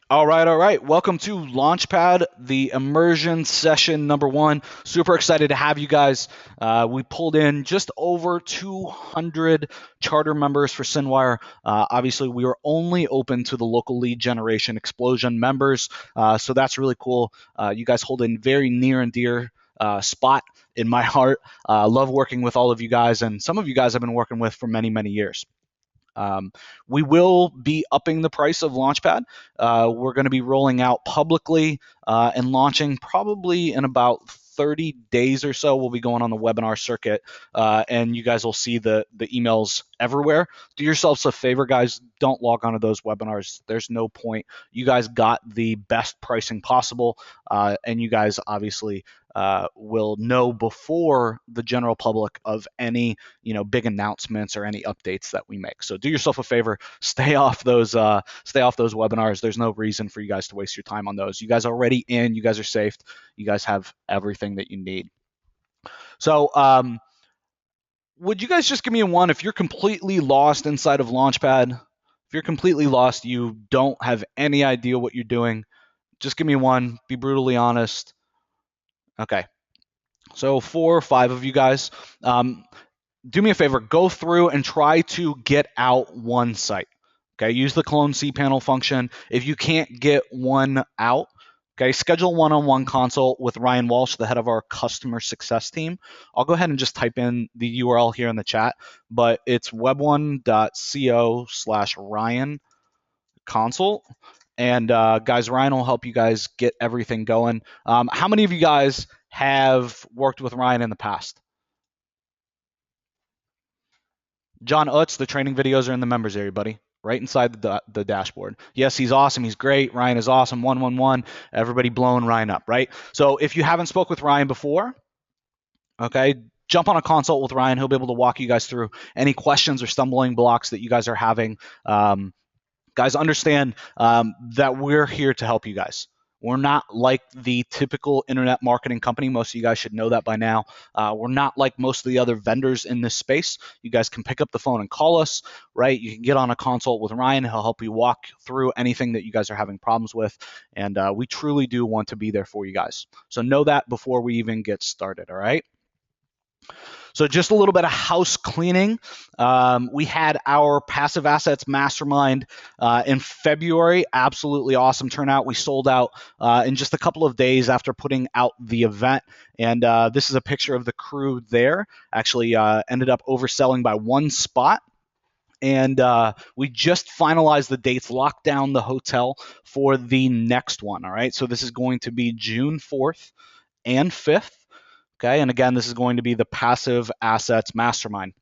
All right, all right. Welcome to Launchpad, the immersion session #1. Super excited to have you guys. We pulled in just over 200 charter members for Cinewire. Obviously, we were only open to the local lead generation explosion members, so that's really cool. You guys hold a very near and dear spot in my heart. Love working with all of you guys, and some of you guys I've been working with for many, many years. We will be upping the price of Launchpad. We're going to be rolling out publicly and launching probably in about 30 days or so. We'll be going on the webinar circuit, and you guys will see the emails everywhere. Do yourselves a favor, guys. Don't log onto those webinars. There's no point. You guys got the best pricing possible, and you guys obviously will know before the general public of any big announcements or any updates that we make. So do yourself a favor, stay off those webinars. There's no reason for you guys to waste your time on those. You guys are already in. You guys are safe. You guys have everything that you need. So would you guys just give me a one if you're completely lost inside of Launchpad? If you're completely lost, you don't have any idea what you're doing, just give me one. Be brutally honest. Okay. So 4 or 5 of you guys, do me a favor, go through and try to get out one site. Okay, use the clone cPanel function. If you can't get one out, okay, schedule one-on-one consult with Ryan Walsh, the head of our customer success team. I'll go ahead and just type in the URL here in the chat, but it's web1.co/Ryan consult. And guys, Ryan will help you guys get everything going. How many of you guys have worked with Ryan in the past? John Utz, the training videos are in the members area, buddy. Right inside the dashboard. Yes, he's awesome. He's great. Ryan is awesome. 111. Everybody blowing Ryan up, right? So if you haven't spoke with Ryan before, okay, jump on a consult with Ryan. He'll be able to walk you guys through any questions or stumbling blocks that you guys are having. Guys, understand that we're here to help you guys. We're not like the typical internet marketing company. Most of you guys should know that by now. We're not like most of the other vendors in this space. You guys can pick up the phone and call us, right? You can get on a consult with Ryan. He'll help you walk through anything that you guys are having problems with. And we truly do want to be there for you guys. So know that before we even get started, all right? So just a little bit of house cleaning. We had our passive assets mastermind in February. Absolutely awesome turnout. We sold out in just a couple of days after putting out the event. And this is a picture of the crew there. Actually ended up overselling by one spot. And we just finalized the dates, locked down the hotel for the next one. All right. So this is going to be June 4th and 5th. Okay, and again, this is going to be the passive assets mastermind.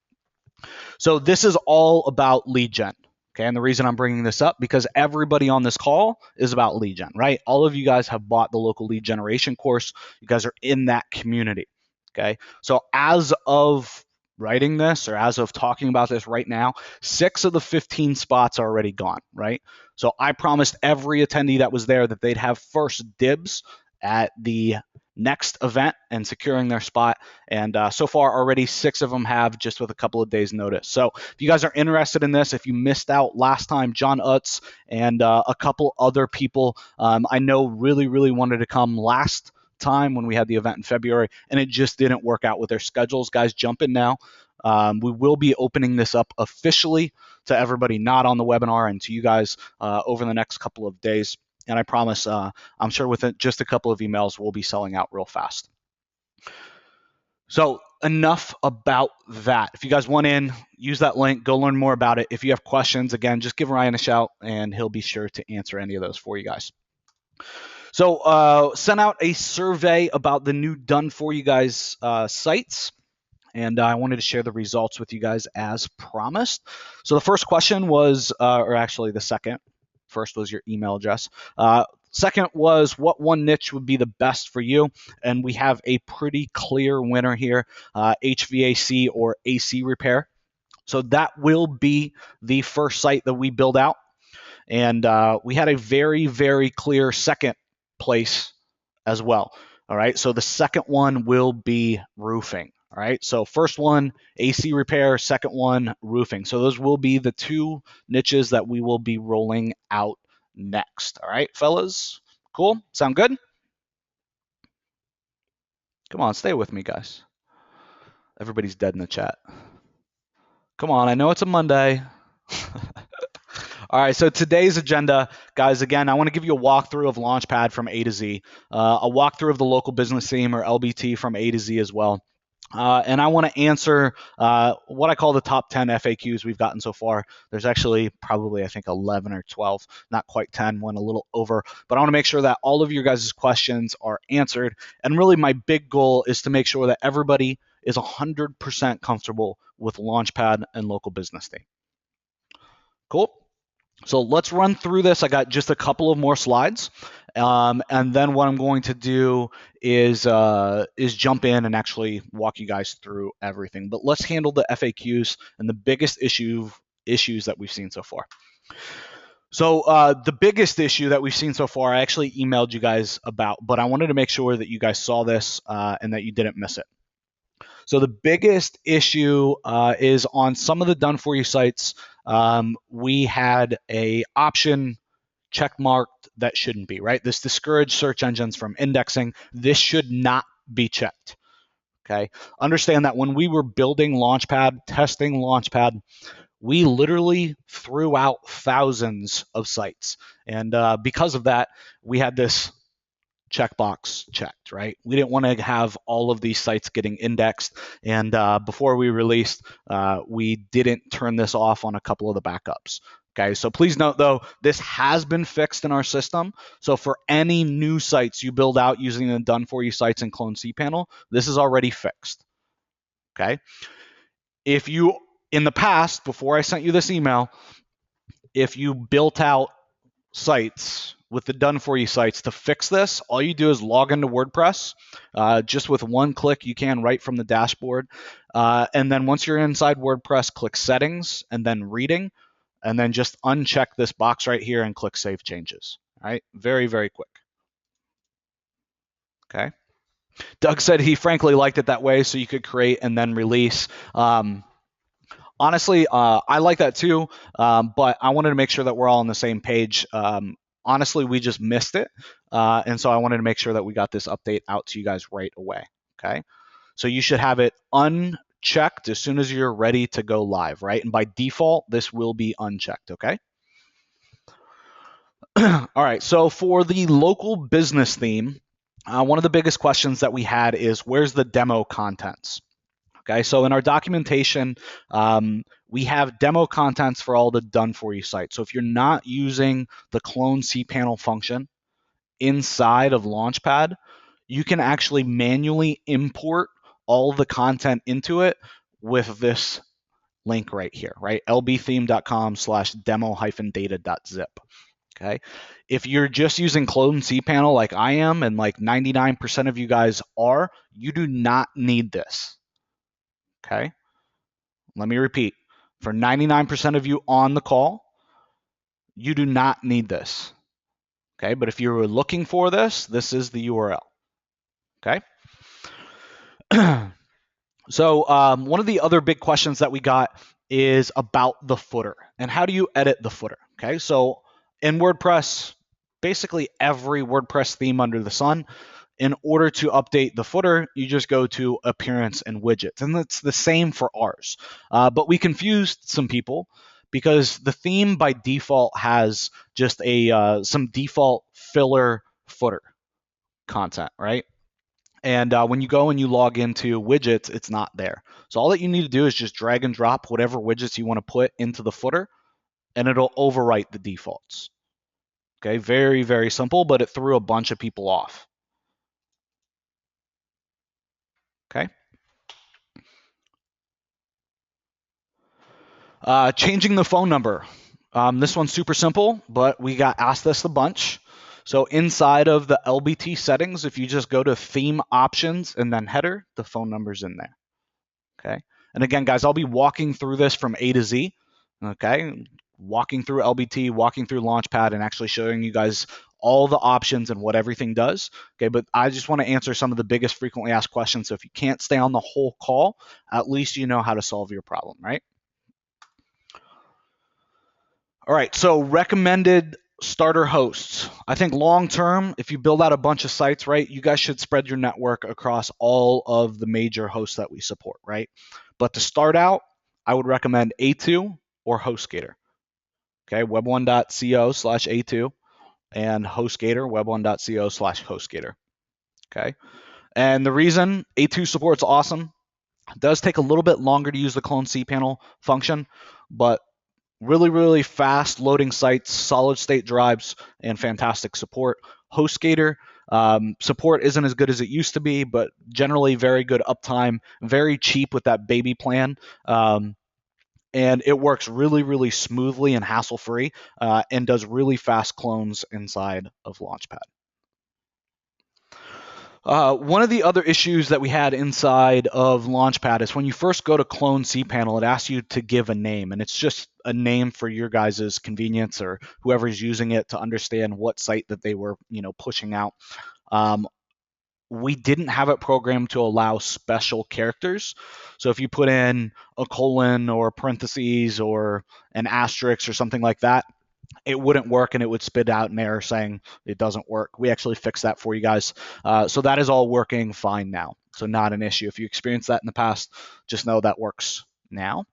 So this is all about lead gen. Okay, and the reason I'm bringing this up because everybody on this call is about lead gen, right? All of you guys have bought the local lead generation course. You guys are in that community. Okay, so as of writing this or as of talking about this right now, 6 of the 15 spots are already gone, right? So I promised every attendee that was there that they'd have first dibs at the next event and securing their spot. And so far already 6 of them have, just with a couple of days notice. So if you guys are interested in this, if you missed out last time, John Utz and a couple other people I know really wanted to come last time when we had the event in February, and it just didn't work out with their schedules. Guys, jump in now. We will be opening this up officially to everybody not on the webinar and to you guys over the next couple of days. And I promise, I'm sure within just a couple of emails, we'll be selling out real fast. So enough about that. If you guys want in, use that link, go learn more about it. If you have questions, again, just give Ryan a shout and he'll be sure to answer any of those for you guys. So sent out a survey about the new done for you guys sites. And I wanted to share the results with you guys as promised. So the first question was, or actually the second, first was your email address. Second was what one niche would be the best for you. And we have a pretty clear winner here, HVAC or AC repair. So that will be the first site that we build out. And we had a very clear second place as well. All right, so the second one will be roofing. All right, so first one, AC repair, second one, roofing. So those will be the 2 niches that we will be rolling out next. All right, fellas? Cool? Sound good? Come on, stay with me, guys. Everybody's dead in the chat. Come on, I know it's a Monday. All right, so today's agenda, guys, again, I want to give you a walkthrough of Launchpad from A to Z, a walkthrough of the local business theme or LBT from A to Z as well. And I want to answer what I call the top 10 FAQs we've gotten so far. There's actually probably, I think, 11 or 12, not quite 10, went a little over. But I want to make sure that all of your guys' questions are answered. And really, my big goal is to make sure that everybody is 100% comfortable with Launchpad and local business theme. Cool? So let's run through this. I got just a couple of more slides. And then what I'm going to do is jump in and actually walk you guys through everything. But let's handle the FAQs and the biggest issues that we've seen so far. So the biggest issue that we've seen so far, I actually emailed you guys about, but I wanted to make sure that you guys saw this and that you didn't miss it. So the biggest issue is on some of the done-for-you sites, we had a option checkmarked that shouldn't be, right? This discouraged search engines from indexing. This should not be checked, okay? Understand that when we were building Launchpad, testing Launchpad, we literally threw out thousands of sites. And because of that, we had this checkbox checked, right? We didn't want to have all of these sites getting indexed. And before we released, we didn't turn this off on a couple of the backups. Okay, so please note though, this has been fixed in our system. So for any new sites you build out using the done-for-you sites and Clone cPanel, this is already fixed. Okay, if you, in the past, before I sent you this email, if you built out sites with the done-for-you sites to fix this, all you do is log into WordPress. Just with one click, you can right from the dashboard. And then once you're inside WordPress, click Settings and then Reading, and then just uncheck this box right here and click Save Changes. All right, very, very quick. Okay. Doug said he frankly liked it that way, so you could create and then release. Honestly, I like that too, but I wanted to make sure that we're all on the same page. Honestly, we just missed it, and so I wanted to make sure that we got this update out to you guys right away, okay? So you should have it unchecked as soon as you're ready to go live, right? And by default, this will be unchecked, okay? All right, so for the local business theme, one of the biggest questions that we had is, where's the demo contents? Okay, so in our documentation, we have demo contents for all the done-for-you sites. So if you're not using the Clone cPanel function inside of Launchpad, you can actually manually import all the content into it with this link right here, right? lbtheme.com/demo-data.zip. Okay, if you're just using Clone cPanel like I am, and like 99% of you guys are, you do not need this. Okay, let me repeat. For 99% of you on the call, you do not need this. Okay, but if you were looking for this, this is the URL. Okay. So one of the other big questions that we got is about the footer and how do you edit the footer? Okay, so in WordPress, basically every WordPress theme under the sun, in order to update the footer, you just go to Appearance and Widgets. And it's the same for ours. But we confused some people because the theme by default has just some default filler footer content, right? And when you go and you log into widgets, it's not there. So all that you need to do is just drag and drop whatever widgets you want to put into the footer, and it'll overwrite the defaults. Okay, very, very simple, but it threw a bunch of people off. Okay. Changing the phone number. This one's super simple, but we got asked this a bunch. So inside of the LBT settings, if you just go to theme options and then header, the phone number's in there. Okay. And again, guys, I'll be walking through this from A to Z. Okay. Walking through LBT, walking through Launchpad, and actually showing you guys all the options and what everything does. Okay. But I just want to answer some of the biggest frequently asked questions. So if you can't stay on the whole call, at least you know how to solve your problem, right? All right, so recommended starter hosts. I think long term, if you build out a bunch of sites, right, you guys should spread your network across all of the major hosts that we support, right? But to start out, I would recommend A2 or HostGator. Okay, web1.co/A2 and HostGator, web1.co/HostGator. Okay, and the reason A2 support's awesome, it does take a little bit longer to use the clone cPanel function, but really, really fast loading sites, solid state drives, and fantastic support. HostGator support isn't as good as it used to be, but generally very good uptime, very cheap with that baby plan. And it works really, really smoothly and hassle-free, and does really fast clones inside of Launchpad. One of the other issues that we had inside of Launchpad is when you first go to clone cPanel, it asks you to give a name, and it's just a name for your guys' convenience or whoever's using it to understand what site that they were, pushing out. We didn't have it programmed to allow special characters. So if you put in a colon or parentheses or an asterisk or something like that, it wouldn't work and it would spit out an error saying it doesn't work. We actually fixed that for you guys. So that is all working fine now. So not an issue. If you experienced that in the past, just know that works now.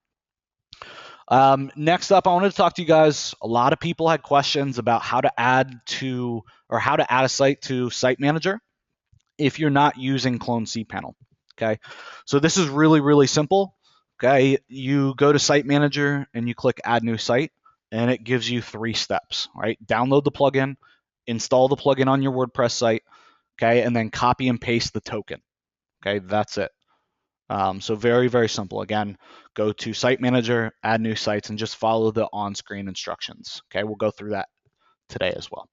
Next up, I wanted to talk to you guys. A lot of people had questions about how to add a site to Site Manager if you're not using Clone cPanel. Okay, so this is really, really simple. Okay, you go to Site Manager and you click Add New Site, and it gives you 3 steps. Right, download the plugin, install the plugin on your WordPress site. Okay, and then copy and paste the token. Okay, that's it. So very, very simple. Again, go to Site Manager, add new sites, and just follow the on-screen instructions. Okay, we'll go through that today as well.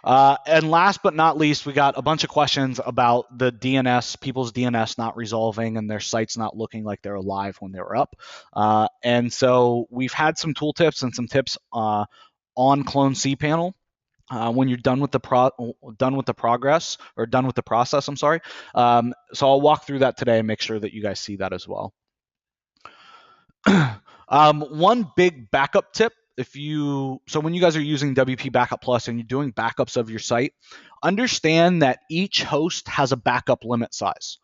And last but not least, we got a bunch of questions about the DNS, people's DNS not resolving and their sites not looking like they're alive when they were up. And so we've had some tooltips and some tips on Clone cPanel. When you're done with the process, I'm sorry. So I'll walk through that today and make sure that you guys see that as well. One big backup tip, when you guys are using WP Backup Plus and you're doing backups of your site, understand that each host has a backup limit size.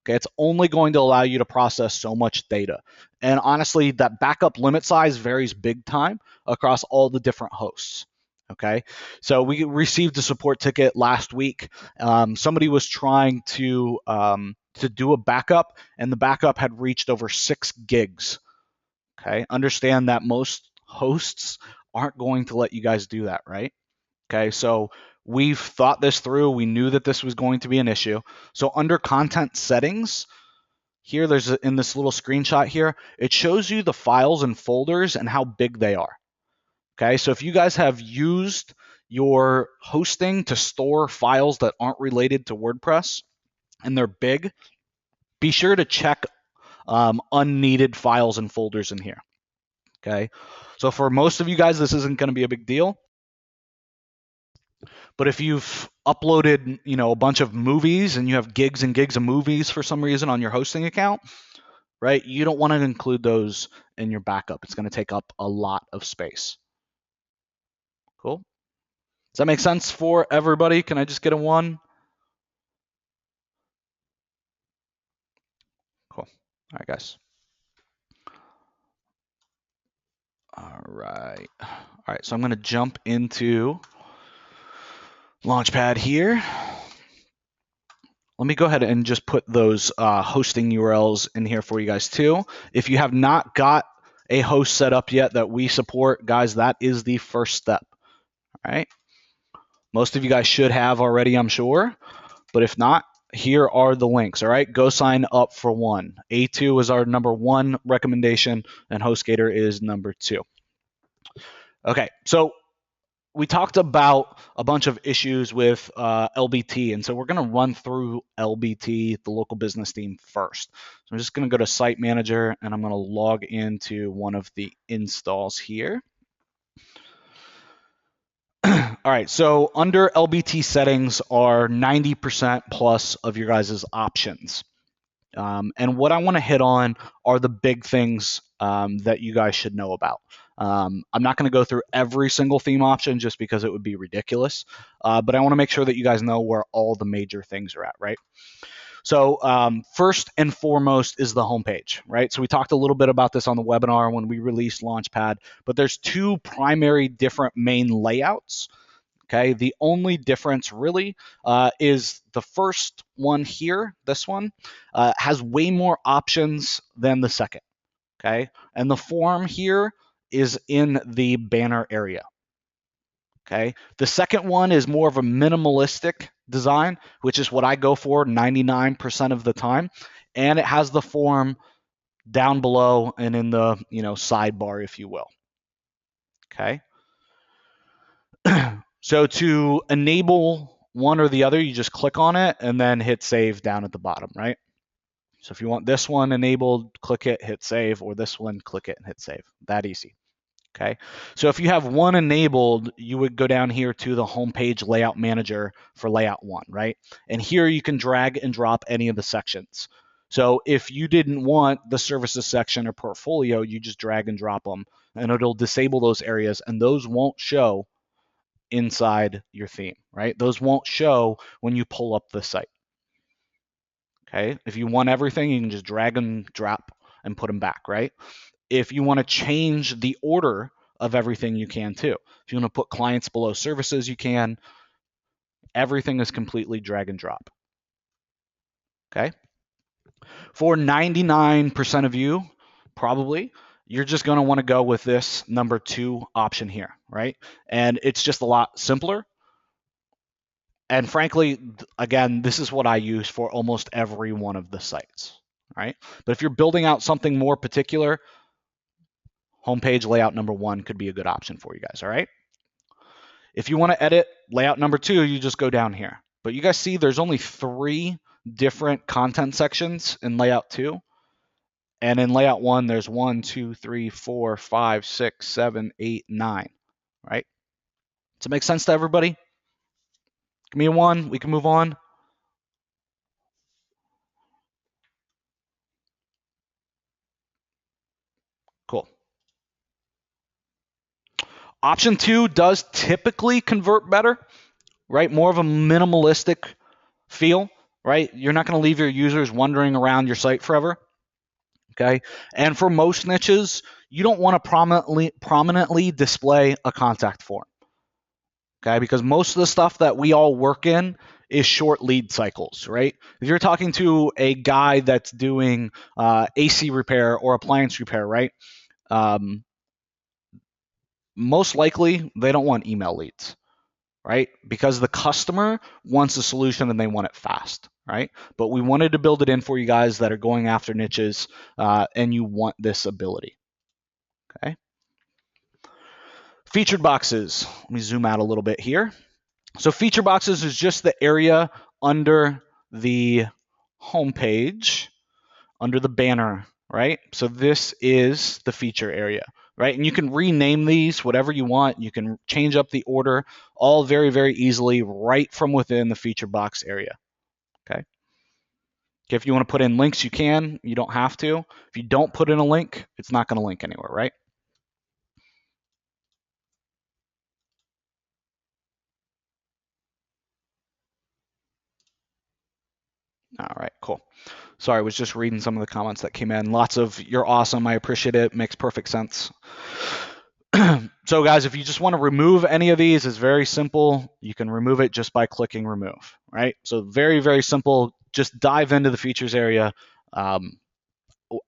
Okay, it's only going to allow you to process so much data. And honestly, that backup limit size varies big time across all the different hosts. Okay, so we received a support ticket last week. Somebody was trying to do a backup, and the backup had reached over 6 gigs. Okay, understand that most hosts aren't going to let you guys do that, right? Okay, so we've thought this through. We knew that this was going to be an issue. So under content settings, here in this little screenshot here, it shows you the files and folders and how big they are. Okay, so if you guys have used your hosting to store files that aren't related to WordPress and they're big, be sure to check unneeded files and folders in here. Okay, so for most of you guys, this isn't going to be a big deal. But if you've uploaded, a bunch of movies and you have gigs and gigs of movies for some reason on your hosting account, right, you don't want to include those in your backup. It's going to take up a lot of space. Cool. Does that make sense for everybody? Can I just get a 1? Cool. All right, guys. All right. So I'm going to jump into Launchpad here. Let me go ahead and just put those hosting URLs in here for you guys too. If you have not got a host set up yet that we support, guys, that is the first step. All right. Most of you guys should have already, I'm sure. But if not, here are the links. All right. Go sign up for one. A2 is our number 1 recommendation, and HostGator is number 2. Okay. So we talked about a bunch of issues with LBT, and so we're going to run through LBT, the local business theme, first. So I'm just going to go to Site Manager, and I'm going to log into one of the installs here. All right, so under LBT settings are 90% plus of your guys' options. And what I want to hit on are the big things that you guys should know about. I'm not going to go through every single theme option just because it would be ridiculous, but I want to make sure that you guys know where all the major things are at, right? So first and foremost is the homepage, right? So we talked a little bit about this on the webinar when we released Launchpad, but there's two primary different main layouts. Okay, the only difference really is the first one here, this one, has way more options than the second. Okay, and the form here is in the banner area. Okay, the second one is more of a minimalistic design, which is what I go for 99% of the time, and it has the form down below and in the sidebar, if you will. Okay. So to enable one or the other, you just click on it and then hit save down at the bottom, right? So if you want this one enabled, click it, hit save, or this one, click it and hit save. That easy. Okay. So if you have one enabled, you would go down here to the homepage layout manager for layout one, right? And here you can drag and drop any of the sections. So if you didn't want the services section or portfolio, you just drag and drop them and it'll disable those areas and those won't show inside your theme, right? Those won't show when you pull up the site. Okay. If you want everything, you can just drag and drop and put them back, right? If you want to change the order of everything, you can too. If you want to put clients below services, you can. Everything is completely drag and drop. Okay. For 99% of you, probably, you're just going to want to go with this number 2 option here, right? And it's just a lot simpler. And frankly, again, this is what I use for almost every one of the sites, right? But if you're building out something more particular, homepage layout number 1 could be a good option for you guys, all right? If you want to edit layout number 2, you just go down here. But you guys see there's only 3 different content sections in layout 2. And in layout 1, there's 1, 2, 3, 4, 5, 6, 7, 8, 9, right? Does it make sense to everybody? Give me a 1. We can move on. Cool. Option 2 does typically convert better, right? More of a minimalistic feel, right? You're not going to leave your users wandering around your site forever. Okay. And for most niches, you don't want to prominently display a contact form. Okay. Because most of the stuff that we all work in is short lead cycles, right? If you're talking to a guy that's doing AC repair or appliance repair, right? Most likely they don't want email leads, right? Because the customer wants a solution and they want it fast, right? But we wanted to build it in for you guys that are going after niches and you want this ability, okay? Featured boxes. Let me zoom out a little bit here. So feature boxes is just the area under the homepage, under the banner, right? So this is the feature area, right? And you can rename these whatever you want. You can change up the order, all very, very easily right from within the feature box area, okay? If you want to put in links, you can. You don't have to. If you don't put in a link, it's not going to link anywhere, right? All right, cool. Sorry, I was just reading some of the comments that came in. Lots of "you're awesome," I appreciate it, makes perfect sense. So guys, if you just want to remove any of these, it's very simple. You can remove it just by clicking remove, right? So very, very simple. Just dive into the features area. I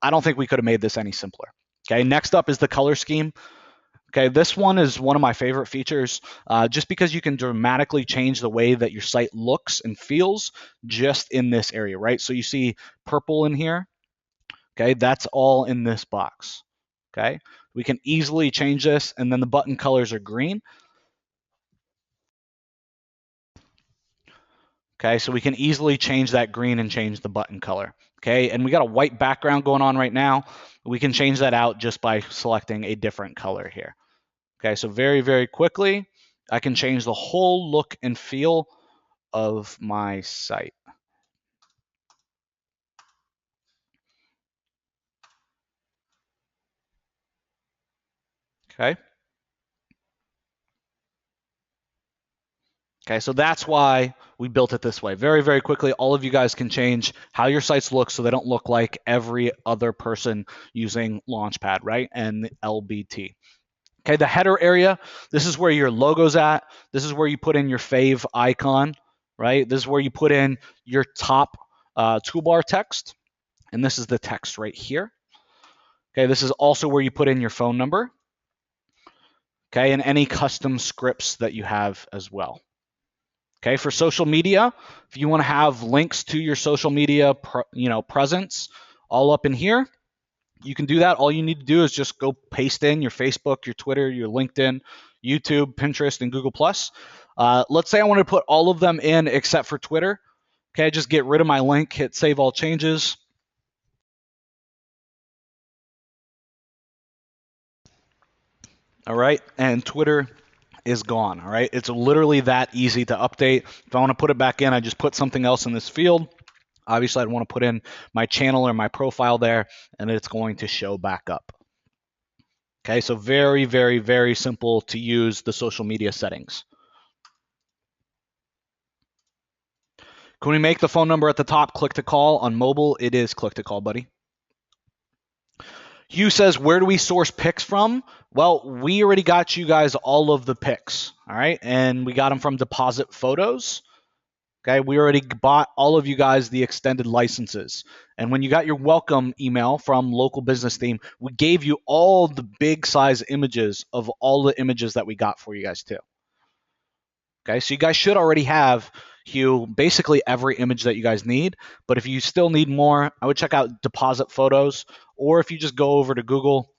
don't think we could have made this any simpler. Okay, next up is the color scheme. Okay, this one is one of my favorite features just because you can dramatically change the way that your site looks and feels just in this area, right? So you see purple in here. Okay, that's all in this box. Okay, we can easily change this, and then the button colors are green. Okay, so we can easily change that green and change the button color. Okay, and we got a white background going on right now. We can change that out just by selecting a different color here. Okay, so very, very quickly, I can change the whole look and feel of my site. Okay. Okay, so that's why we built it this way. Very, very quickly, all of you guys can change how your sites look so they don't look like every other person using Launchpad, right? And LBT. Okay, the header area, this is where your logo's at. This is where you put in your fave icon, right? This is where you put in your top toolbar text. And this is the text right here. Okay, this is also where you put in your phone number. Okay, and any custom scripts that you have as well. Okay, for social media, if you want to have links to your social media, presence all up in here, you can do that. All you need to do is just go paste in your Facebook, your Twitter, your LinkedIn, YouTube, Pinterest, and Google+. Let's say I want to put all of them in except for Twitter. Okay, just get rid of my link, hit Save All Changes. All right, and Twitter is gone. All right, it's literally that easy to update. If I want to put it back in, I just put something else in this field. Obviously, I'd want to put in my channel or my profile there, and it's going to show back up. Okay, so very, very, very simple to use the social media settings. Can we make the phone number at the top click to call? On mobile, it is click to call, buddy. Hugh says, where do we source picks from? Well, we already got you guys all of the picks, all right? And we got them from Deposit Photos. Okay, we already bought all of you guys the extended licenses. And when you got your welcome email from Local Business Theme, we gave you all the big size images of all the images that we got for you guys too. Okay, so you guys should already have, Hugh, basically every image that you guys need. But if you still need more, I would check out Deposit Photos, or if you just go over to Google,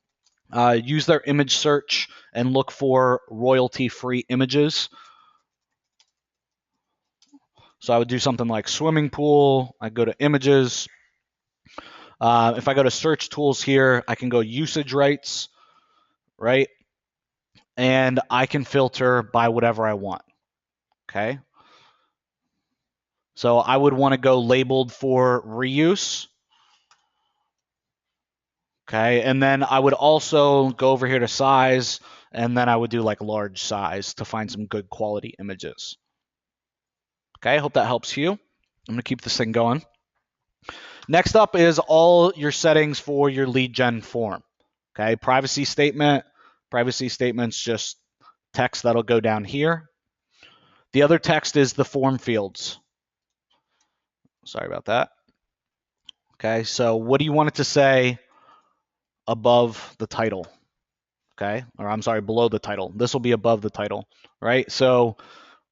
use their image search and look for royalty-free images. So I would do something like swimming pool. I go to images. If I go to search tools here, I can go usage rights, right? And I can filter by whatever I want. Okay. So I would want to go labeled for reuse. Okay, and then I would also go over here to size, and then I would do like large size to find some good quality images. Okay, I hope that helps you. I'm gonna keep this thing going. Next up is all your settings for your lead gen form. Okay, privacy statement. Privacy statement's just text that'll go down here. The other text is the form fields. Sorry about that. Okay, so what do you want it to say above the title? Okay, or I'm sorry, below the title. This will be above the title, right? So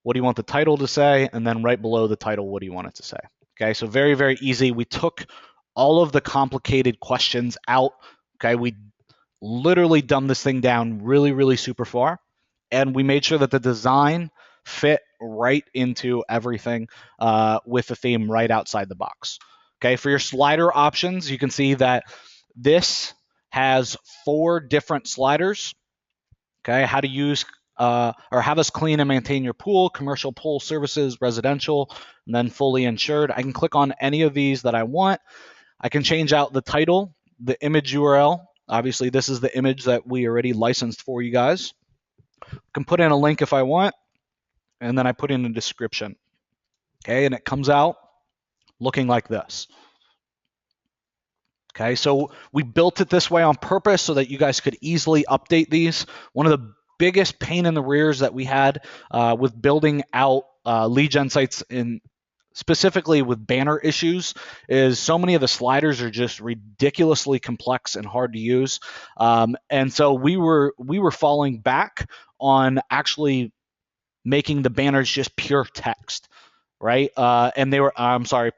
what do you want the title to say? And then right below the title, what do you want it to say? Okay, so very, very easy. We took all of the complicated questions out. Okay, we literally dumbed this thing down really, really super far. And we made sure that the design fit right into everything with the theme right outside the box. Okay, for your slider options, you can see that this has 4 different sliders. Okay, how to use or have us clean and maintain your pool, commercial pool services, residential, and then fully insured. I can click on any of these that I want. I can change out the title, the image URL. Obviously, this is the image that we already licensed for you guys. I can put in a link if I want, and then I put in a description. Okay, and it comes out looking like this. Okay, so we built it this way on purpose so that you guys could easily update these. One of the biggest pain in the rears that we had with building out lead gen sites in specifically with banner issues is so many of the sliders are just ridiculously complex and hard to use. And so we were falling back on actually making the banners just pure text, right? And they were,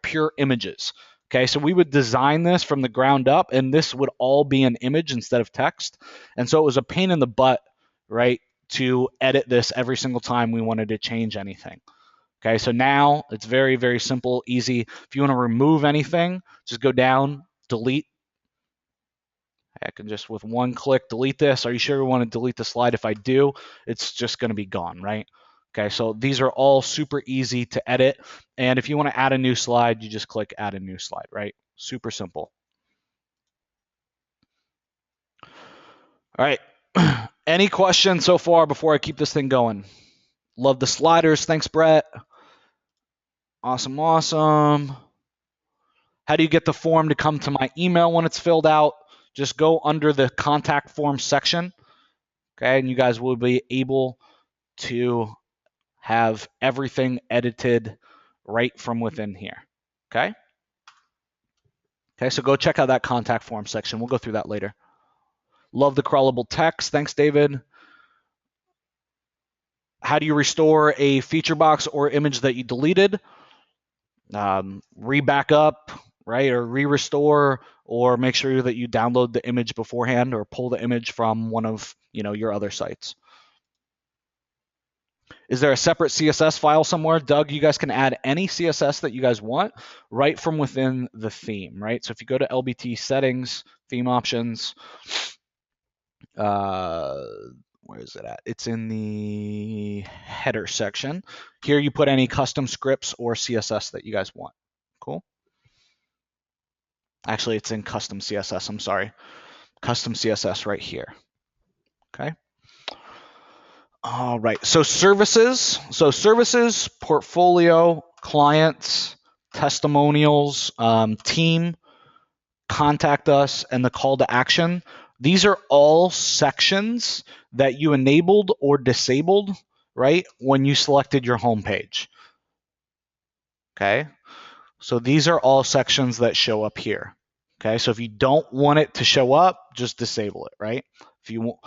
pure images. Okay, so we would design this from the ground up, and this would all be an image instead of text. And so it was a pain in the butt, right, to edit this every single time we wanted to change anything. Okay, so now it's very, very simple, easy. If you want to remove anything, just go down, delete. I can just, with one click, delete this. Are you sure we want to delete the slide? If I do, it's just going to be gone, right? Okay, so these are all super easy to edit. And if you want to add a new slide, you just click add a new slide, right? Super simple. All right, Any questions so far before I keep this thing going? Love the sliders. Thanks, Brett. Awesome, awesome. How do you get the form to come to my email when it's filled out? Just go under the contact form section, okay, and you guys will be able to have everything edited right from within here, okay? Okay, so go check out that contact form section. We'll go through that later. Love the crawlable text. Thanks, David. How do you restore a feature box or image that you deleted? Re-back up, right, or re-restore, or make sure that you download the image beforehand or pull the image from one of your other sites. Is there a separate CSS file somewhere? Doug, you guys can add any CSS that you guys want right from within the theme, right? So if you go to LBT settings, theme options, where is it at? It's in the header section. Here you put any custom scripts or CSS that you guys want. Cool. Actually, it's in custom CSS. I'm sorry. Custom CSS right here. Okay. All right. So services. So services, portfolio, clients, testimonials, team, contact us, and the call to action. These are all sections that you enabled or disabled, right, when you selected your home page. Okay. So these are all sections that show up here. Okay. So if you don't want it to show up, just disable it, right? If you want,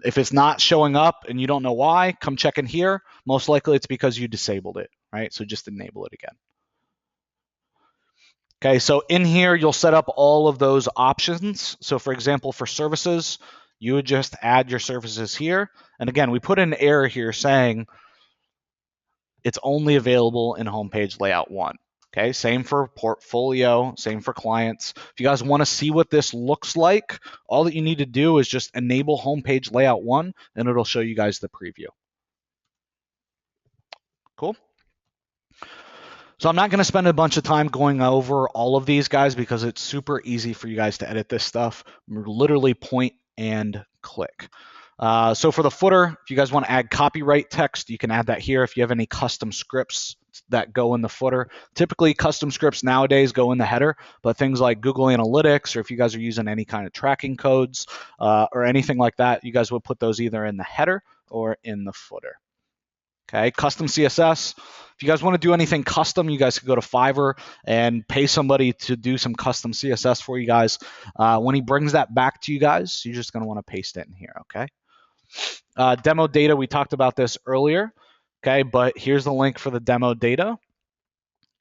if it's not showing up and you don't know why, come check in here. Most likely it's because you disabled it, right? So just enable it again. Okay, so in here, you'll set up all of those options. So for example, for services, you would just add your services here. And again, we put an error here saying it's only available in homepage layout 1. Okay, same for portfolio, same for clients. If you guys want to see what this looks like, all that you need to do is just enable homepage layout 1, and it'll show you guys the preview. Cool. So I'm not going to spend a bunch of time going over all of these guys because it's super easy for you guys to edit this stuff. Literally point and click. So for the footer, if you guys want to add copyright text, you can add that here. If you have any custom scripts that go in the footer, typically custom scripts nowadays go in the header, but things like Google Analytics, or if you guys are using any kind of tracking codes or anything like that, you guys would put those either in the header or in the footer. Okay, custom CSS. If you guys want to do anything custom, you guys can go to Fiverr and pay somebody to do some custom CSS for you guys. When he brings that back to you guys, you're just going to want to paste it in here, okay? Demo data, we talked about this earlier, okay? But here's the link for the demo data,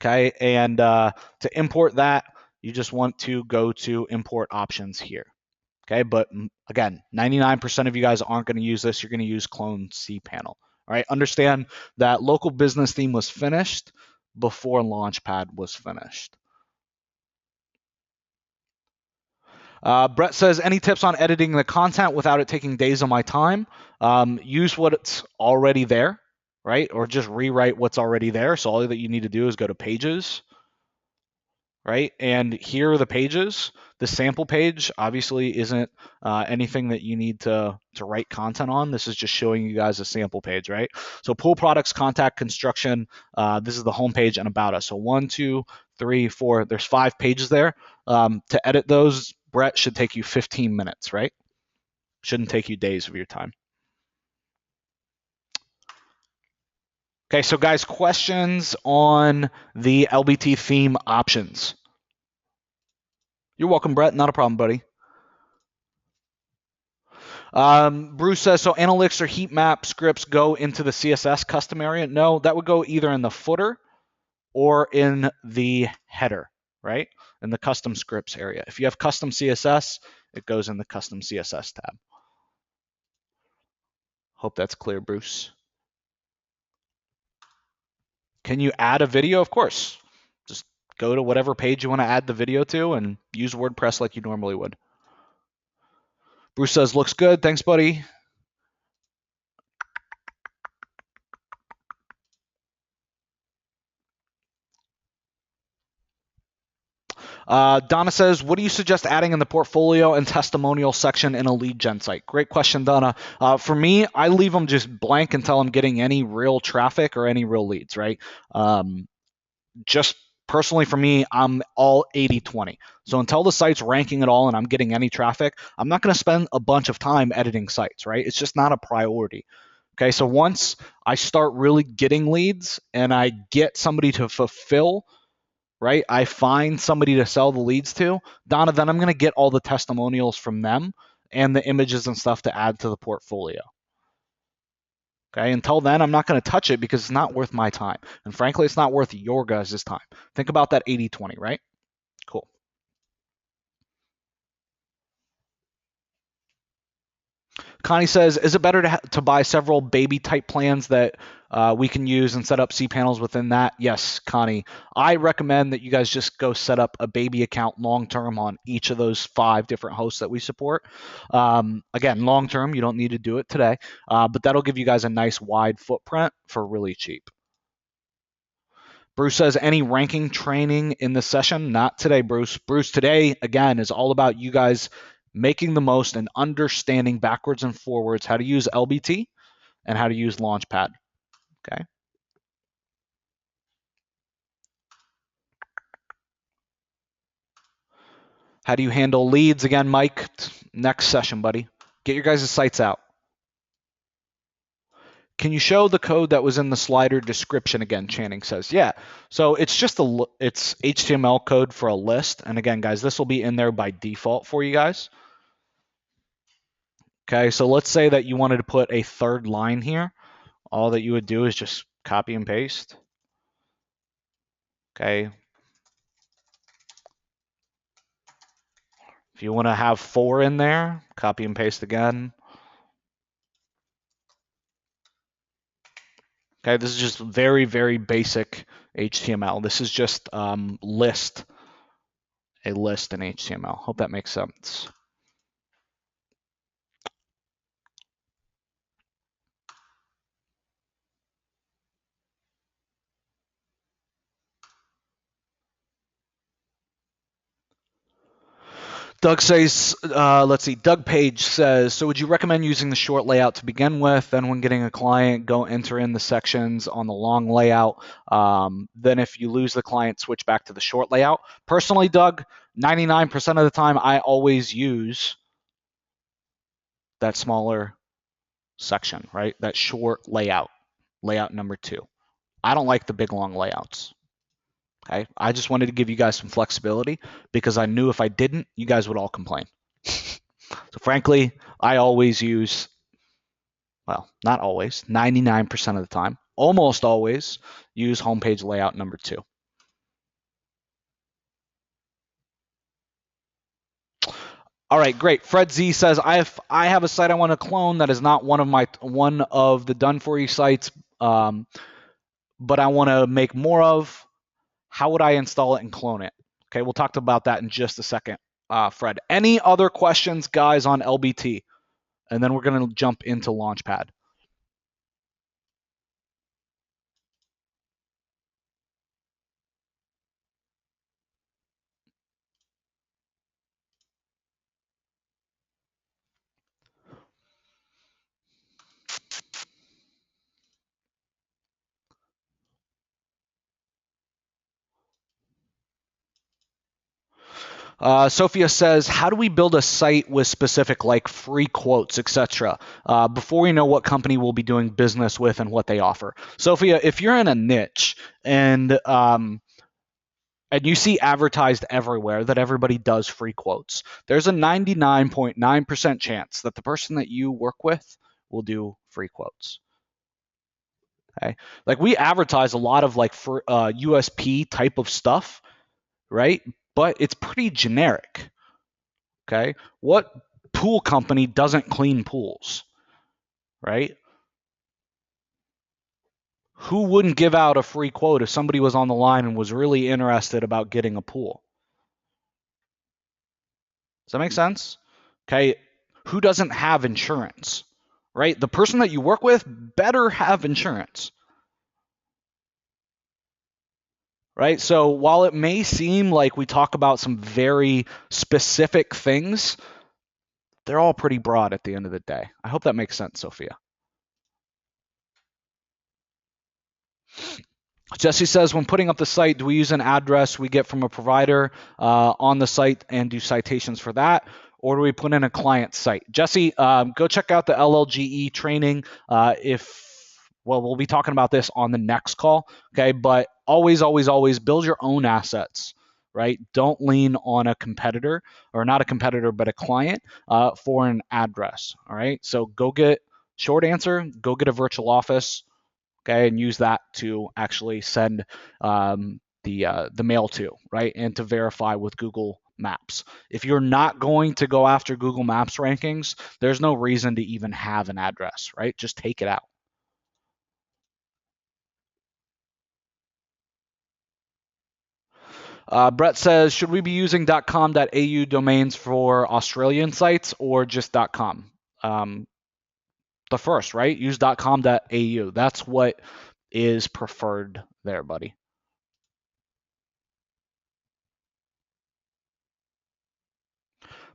okay? And to import that, you just want to go to import options here, okay? But again, 99% of you guys aren't going to use this. You're going to use clone cPanel. All right, understand that local business theme was finished before Launchpad was finished. Brett says, any tips on editing the content without it taking days of my time? Use what's already there, right? Or just rewrite what's already there. So all that you need to do is go to Pages, right? And here are the pages. The sample page obviously isn't anything that you need to write content on. This is just showing you guys a sample page, right? So pool products, contact, construction. This is the home page and about us. So 1, 2, 3, 4. There's 5 pages there. To edit those, Brett, should take you 15 minutes, right? Shouldn't take you days of your time. Okay, so guys, questions on the LBT theme options? You're welcome, Brett. Not a problem, buddy. Bruce says, so analytics or heat map scripts go into the CSS custom area? No, that would go either in the footer or in the header, right? In the custom scripts area. If you have custom CSS, it goes in the custom CSS tab. Hope that's clear, Bruce. Can you add a video? Of course. Just go to whatever page you want to add the video to and use WordPress like you normally would. Bruce says, looks good. Thanks, buddy. Donna says, what do you suggest adding in the portfolio and testimonial section in a lead gen site? Great question, Donna. For me, I leave them just blank until I'm getting any real traffic or any real leads, right? Just personally for me, I'm all 80-20. So until the site's ranking at all and I'm getting any traffic, I'm not going to spend a bunch of time editing sites, right? It's just not a priority. Okay, so once I start really getting leads and I get somebody to fulfill, right? I find somebody to sell the leads to, Donna, then I'm going to get all the testimonials from them and the images and stuff to add to the portfolio. Okay, until then, I'm not going to touch it because it's not worth my time. And frankly, it's not worth your guys' time. Think about that 80-20, right? Cool. Connie says, is it better to buy several baby type plans that we can use and set up cPanels within that? Yes, Connie. I recommend that you guys just go set up a baby account long term on each of those 5 different hosts that we support. Again, long term, you don't need to do it today, but that'll give you guys a nice wide footprint for really cheap. Bruce says, any ranking training in the session? Not today, Bruce. Bruce, today, again, is all about you guys making the most and understanding backwards and forwards how to use LBT and how to use Launchpad. Okay. How do you handle leads? Again, Mike, next session, buddy. Get your guys' sites out. Can you show the code that was in the slider description again? Channing says, yeah. So it's just it's HTML code for a list. And again, guys, this will be in there by default for you guys. Okay, so let's say that you wanted to put a third line here. All that you would do is just copy and paste. Okay. If you want to have 4 in there, copy and paste again. Okay, this is just very, very basic HTML. This is just a list in HTML. Hope that makes sense. Doug says, let's see, Doug Page says, so would you recommend using the short layout to begin with? Then when getting a client, go enter in the sections on the long layout. Then if you lose the client, switch back to the short layout. Personally, Doug, 99% of the time, I always use that smaller section, right? That short layout number 2. I don't like the big long layouts. Okay, I just wanted to give you guys some flexibility because I knew if I didn't, you guys would all complain. So frankly, I always use, well, not always, 99% of the time, almost always use homepage layout number 2. All right, great. Fred Z says, I have a site I want to clone that is not one of the done for you sites, but I want to make more of. How would I install it and clone it? Okay, we'll talk about that in just a second, Fred. Any other questions, guys, on LBT? And then we're going to jump into Launchpad. Sophia says, how do we build a site with specific like free quotes, etc., before we know what company we'll be doing business with and what they offer? Sophia, if you're in a niche and you see advertised everywhere that everybody does free quotes, there's a 99.9% chance that the person that you work with will do free quotes. Okay, like we advertise a lot of like for USP type of stuff, right? But it's pretty generic. Okay, what pool company doesn't clean pools, right? Who wouldn't give out a free quote if somebody was on the line and was really interested about getting a pool? Does that make sense? Okay, who doesn't have insurance, right? The person that you work with better have insurance, right? So while it may seem like we talk about some very specific things, they're all pretty broad at the end of the day. I hope that makes sense, Sophia. Jesse says, when putting up the site, do we use an address we get from a provider on the site and do citations for that? Or do we put in a client site? Jesse, go check out the LLGE training. Well, we'll be talking about this on the next call, okay? But always, always, always build your own assets, right? Don't lean on a competitor, or not a competitor, but a client for an address, all right? So short answer, go get a virtual office, okay, and use that to actually send the mail to, right, and to verify with Google Maps. If you're not going to go after Google Maps rankings, there's no reason to even have an address, right? Just take it out. Brett says, should we be using .com.au domains for Australian sites or just .com? The first, right? Use .com.au. That's what is preferred there, buddy.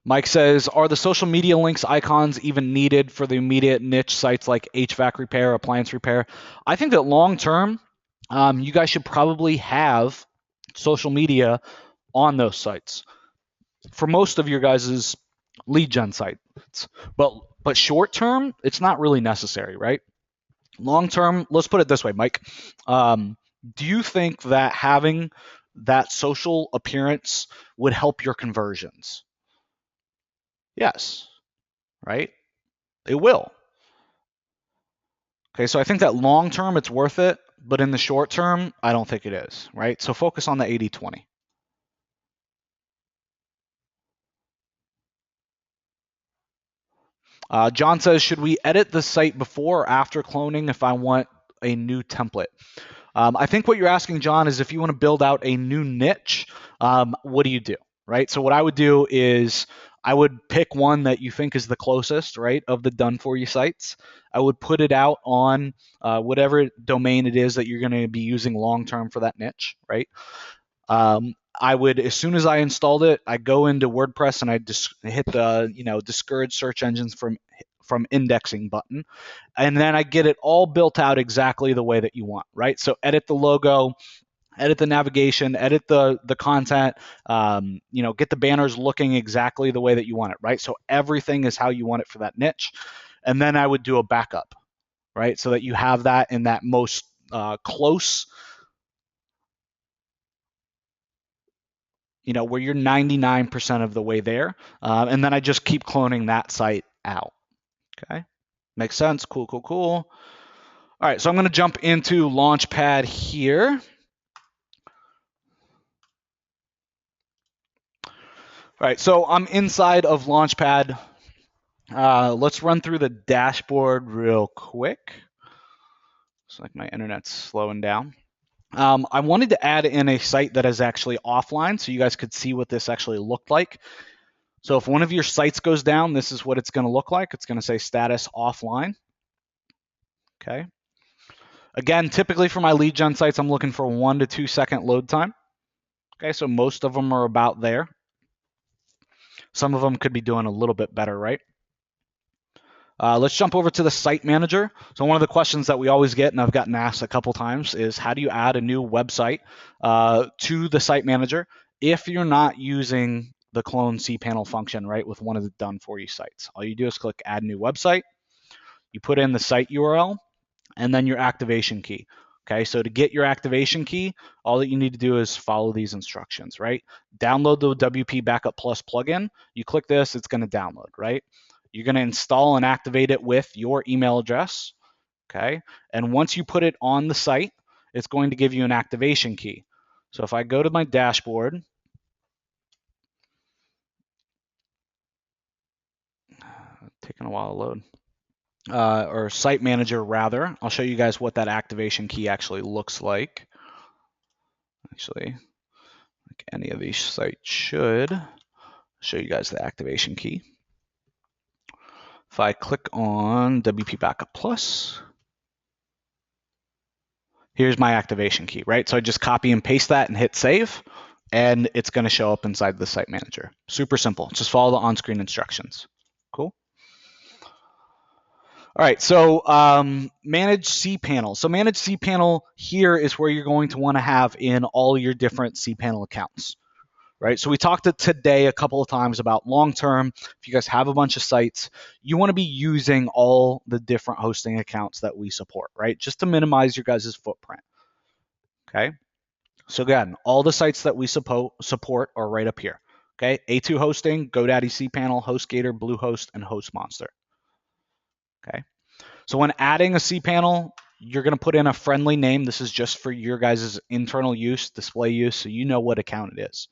Mike says, are the social media links icons even needed for the immediate niche sites like HVAC repair, appliance repair? I think that long term, you guys should probably have social media on those sites for most of your guys' lead gen sites. But short term, it's not really necessary, right? Long term, let's put it this way, Mike. Do you think that having that social appearance would help your conversions? Yes, right? It will. Okay, so I think that long term it's worth it, but in the short term, I don't think it is, right? So focus on the 80/20. John says, should we edit the site before or after cloning if I want a new template? I think what you're asking, John, is if you want to build out a new niche, what do you do, right? So what I would do is I would pick one that you think is the closest, right, of the done for you sites. I would put it out on whatever domain it is that you're going to be using long term for that niche, right? I would, as soon as I installed it, I go into WordPress and I just hit the discourage search engines from indexing button, and then I get it all built out exactly the way that you want, right? So edit the logo, edit the navigation, edit the content, get the banners looking exactly the way that you want it, right? So everything is how you want it for that niche, and then I would do a backup, right? So that you have that in that most close, where you're 99% of the way there, and then I just keep cloning that site out. Okay, makes sense. Cool, cool, cool. All right, so I'm going to jump into Launchpad here. All right, so I'm inside of Launchpad. Let's run through the dashboard real quick. Looks like my internet's slowing down. I wanted to add in a site that is actually offline so you guys could see what this actually looked like. So if one of your sites goes down, this is what it's going to look like. It's going to say status offline. Okay. Again, typically for my lead gen sites, I'm looking for 1 to 2 second load time. Okay, so most of them are about there. Some of them could be doing a little bit better, right? Let's jump over to the site manager. So one of the questions that we always get, and I've gotten asked a couple times, is how do you add a new website to the site manager if you're not using the clone cPanel function, right, with one of the done for you sites? All you do is click add new website. You put in the site URL and then your activation key. Okay, so to get your activation key, all that you need to do is follow these instructions, right? Download the WP Backup Plus plugin. You click this, it's going to download, right? You're going to install and activate it with your email address, okay? And once you put it on the site, it's going to give you an activation key. So if I go to my dashboard, taking a while to load, or site manager rather, I'll show you guys what that activation key actually looks like. Actually, like any of these sites should show you guys the activation key. If I click on WP Backup Plus, Here's my activation key, right? So I just copy and paste that and hit save, and it's going to show up inside the site manager. Super simple. Just follow the on-screen instructions. Cool. All right, so manage cPanel. So manage cPanel here is where you're going to want to have in all your different cPanel accounts, right? So we talked today a couple of times about long-term. If you guys have a bunch of sites, you want to be using all the different hosting accounts that we support, right? Just to minimize your guys' footprint, okay? So again, all the sites that we support are right up here, okay? A2 Hosting, GoDaddy cPanel, HostGator, Bluehost, and HostMonster, okay? So when adding a cPanel, you're going to put in a friendly name. This is just for your guys' internal use, display use, so you know what account it is.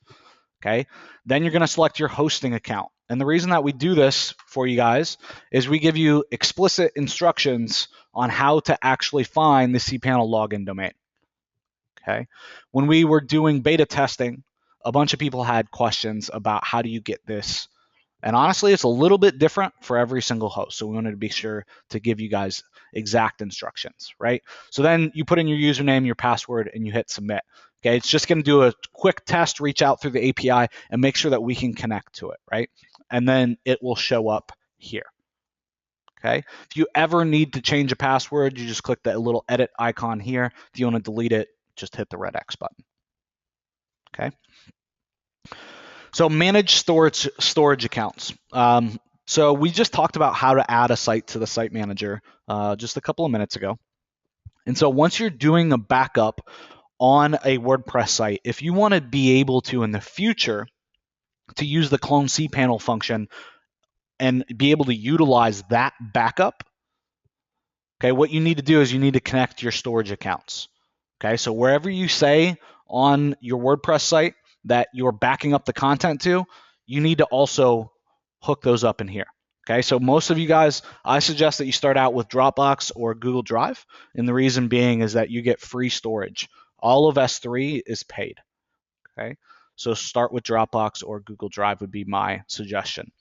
Okay. Then you're going to select your hosting account. And the reason that we do this for you guys is we give you explicit instructions on how to actually find the cPanel login domain. Okay. When we were doing beta testing, a bunch of people had questions about how do you get this. And honestly, it's a little bit different for every single host. So we wanted to be sure to give you guys exact instructions, right? So then you put in your username, your password, and you hit submit. Okay, it's just going to do a quick test, reach out through the API, and make sure that we can connect to it, right? And then it will show up here. Okay, if you ever need to change a password, you just click that little edit icon here. If you want to delete it, just hit the red X button. Okay. So manage storage accounts. So we just talked about how to add a site to the site manager just a couple of minutes ago. And so once you're doing a backup on a WordPress site, if you want to be able to in the future to use the clone cPanel function and be able to utilize that backup, okay, what you need to do is you need to connect your storage accounts. Okay, so wherever you say on your WordPress site that you're backing up the content to, you need to also hook those up in here. Okay, so most of you guys, I suggest that you start out with Dropbox or Google Drive, and the reason being is that you get free storage. All of S3 is paid. Okay, so start with Dropbox or Google Drive would be my suggestion.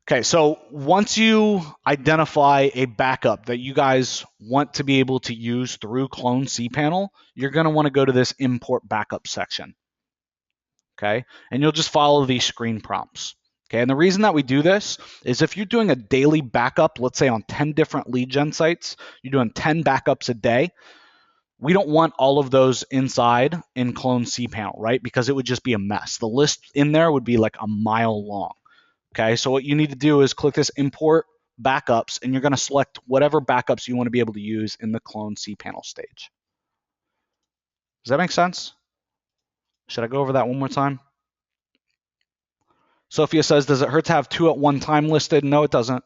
Okay, so once you identify a backup that you guys want to be able to use through Clone cPanel, you're going to want to go to this import backup section. Okay, and you'll just follow these screen prompts. Okay, and the reason that we do this is if you're doing a daily backup, let's say on 10 different lead gen sites, you're doing 10 backups a day, we don't want all of those inside in Clone cPanel, right? Because it would just be a mess. The list in there would be like a mile long. Okay, so what you need to do is click this import backups, and you're going to select whatever backups you want to be able to use in the clone cPanel stage. Does that make sense? Should I go over that one more time? Sophia says, does it hurt to have 2 at one time listed? No, it doesn't.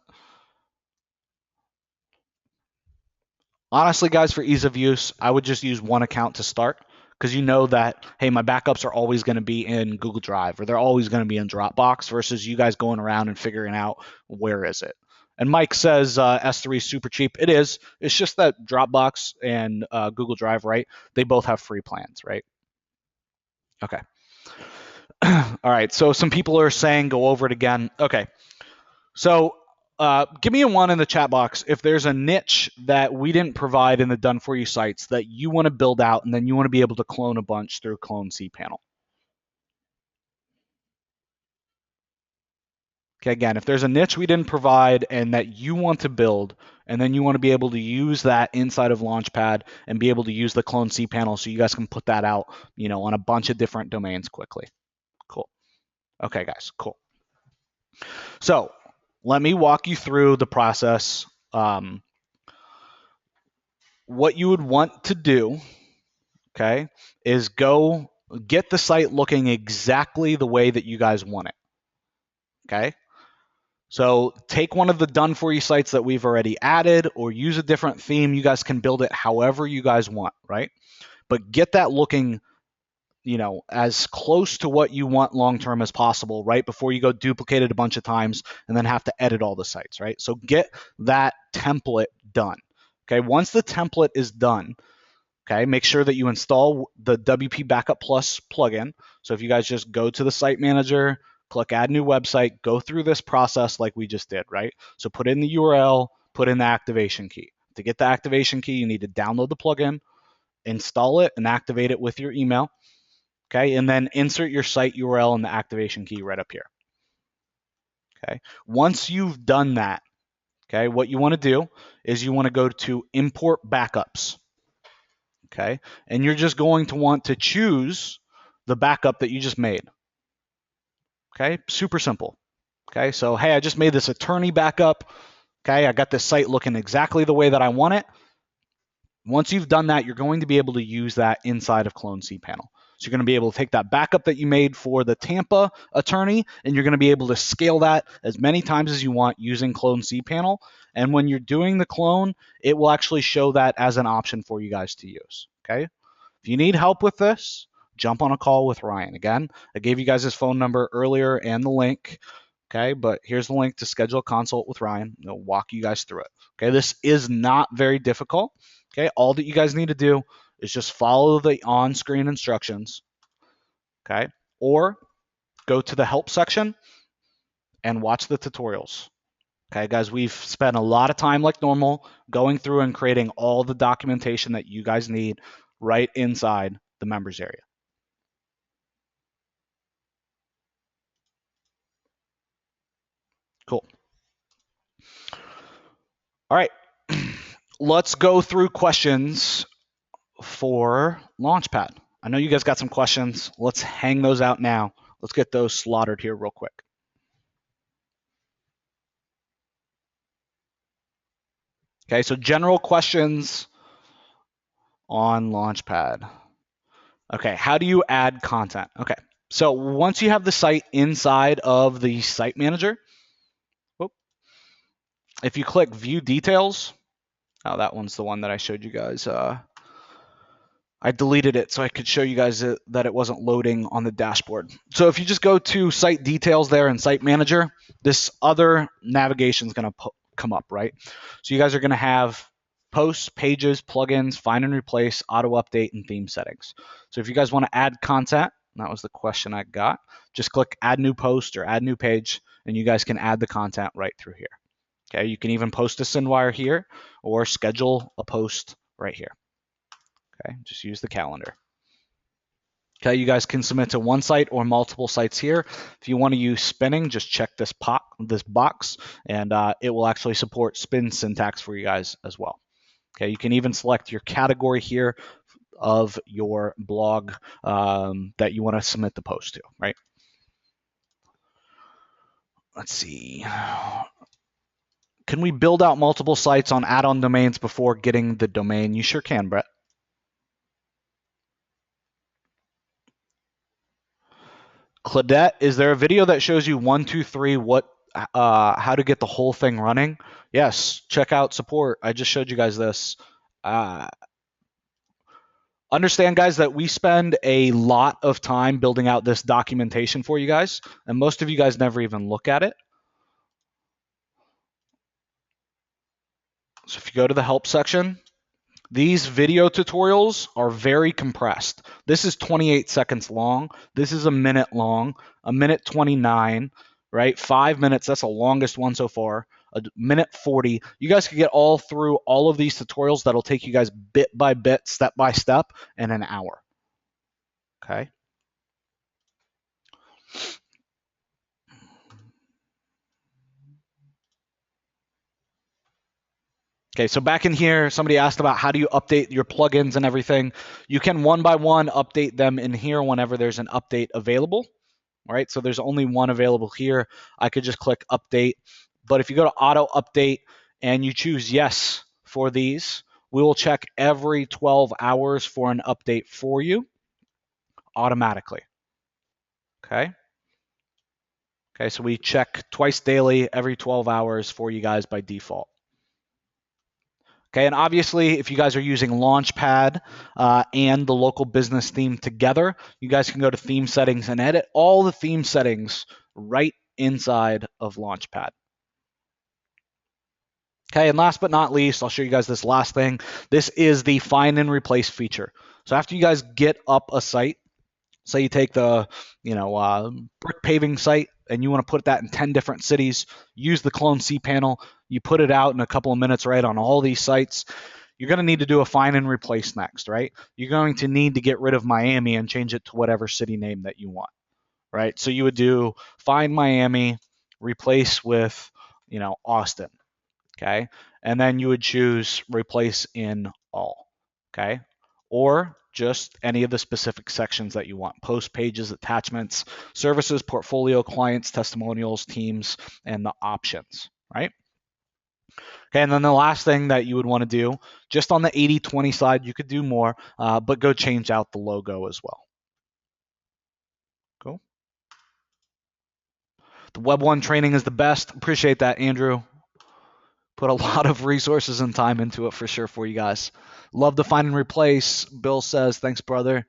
Honestly, guys, for ease of use, I would just use one account to start because you know that, hey, my backups are always going to be in Google Drive or they're always going to be in Dropbox versus you guys going around and figuring out where is it. And Mike says S3 is super cheap. It is. It's just that Dropbox and Google Drive, right? They both have free plans, right? Okay. All right. So some people are saying go over it again. Okay. So give me a 1 in the chat box if there's a niche that we didn't provide in the done for you sites that you want to build out and then you want to be able to clone a bunch through Clone cPanel. Okay, again, if there's a niche we didn't provide and that you want to build, and then you want to be able to use that inside of Launchpad and be able to use the Clone cPanel so you guys can put that out, you know, on a bunch of different domains quickly. Cool. Okay, guys, cool. So let me walk you through the process. What you would want to do, okay, is go get the site looking exactly the way that you guys want it. Okay. So take one of the done for you sites that we've already added or use a different theme. You guys can build it however you guys want, right? But get that looking, you know, as close to what you want long-term as possible, right? Before you go duplicate it a bunch of times and then have to edit all the sites, right? So get that template done. Okay. Once the template is done, okay, make sure that you install the WP Backup Plus plugin. So if you guys just go to the site manager, click add new website, go through this process like we just did, right? So put in the URL, put in the activation key. To get the activation key, you need to download the plugin, install it, and activate it with your email. Okay, and then insert your site URL and the activation key right up here. Okay, once you've done that, okay, what you want to do is you want to go to import backups. Okay, and you're just going to want to choose the backup that you just made. Okay, super simple. Okay, so hey, I just made this attorney backup. Okay, I got this site looking exactly the way that I want it. Once you've done that, you're going to be able to use that inside of Clone cPanel. So you're going to be able to take that backup that you made for the Tampa attorney, and you're going to be able to scale that as many times as you want using Clone cPanel. And when you're doing the clone, it will actually show that as an option for you guys to use. Okay. If you need help with this, jump on a call with Ryan. Again, I gave you guys his phone number earlier and the link. Okay, but here's the link to schedule a consult with Ryan. He'll walk you guys through it. Okay, this is not very difficult. Okay, all that you guys need to do is just follow the on-screen instructions. Okay, or go to the help section and watch the tutorials. Okay, guys, we've spent a lot of time like normal going through and creating all the documentation that you guys need right inside the members area. Cool. All right, let's go through questions for Launchpad. I know you guys got some questions. Let's hang those out now. Let's get those slaughtered here real quick. Okay, so general questions on Launchpad. Okay, how do you add content? Okay, so once you have the site inside of the site manager, if you click view details, oh, that one's the one that I showed you guys. I deleted it so I could show you guys that it wasn't loading on the dashboard. So if you just go to site details there in site manager, this other navigation is going to come up, right? So you guys are going to have posts, pages, plugins, find and replace, auto update, and theme settings. So if you guys want to add content, that was the question I got, just click add new post or add new page, and you guys can add the content right through here. Okay, you can even post a SendWire here or schedule a post right here. Okay, just use the calendar. Okay, you guys can submit to one site or multiple sites here. If you want to use spinning, just check this box, and it will actually support spin syntax for you guys as well. Okay, you can even select your category here of your blog that you want to submit the post to, right? Let's see. Can we build out multiple sites on add-on domains before getting the domain? You sure can, Brett. Claudette, is there a video that shows you 1, 2, 3 how to get the whole thing running? Yes, check out support. I just showed you guys this. Understand, guys, that we spend a lot of time building out this documentation for you guys, and most of you guys never even look at it. So if you go to the help section, these video tutorials are very compressed. This is 28 seconds long. This is a minute long, a minute 29, right? 5 minutes, that's the longest one so far. A minute 40. You guys can get all through all of these tutorials that'll take you guys bit by bit, step by step in an hour. Okay. Okay, so back in here, somebody asked about how do you update your plugins and everything. You can one by one update them in here whenever there's an update available. All right, so there's only one available here. I could just click update. But if you go to auto update and you choose yes for these, we will check every 12 hours for an update for you automatically. Okay. Okay, so we check twice daily, every 12 hours for you guys by default. Okay, and obviously, if you guys are using Launchpad and the local business theme together, you guys can go to theme settings and edit all the theme settings right inside of Launchpad. Okay, and last but not least, I'll show you guys this last thing. This is the find and replace feature. So after you guys get up a site, say you take the brick paving site and you want to put that in 10 different cities, use the Clone cPanel. You put it out in a couple of minutes, right, on all these sites. You're going to need to do a find and replace next, right? You're going to need to get rid of Miami and change it to whatever city name that you want, right? So you would do find Miami, replace with, Austin, okay? And then you would choose replace in all, okay? Or just any of the specific sections that you want: post, pages, attachments, services, portfolio, clients, testimonials, teams, and the options, right? Okay, and then the last thing that you would want to do, just on the 80/20 side, you could do more, but go change out the logo as well. Cool. The Web 1 training is the best. Appreciate that, Andrew. Put a lot of resources and time into it for sure for you guys. Love to find and replace. Bill says, thanks, brother.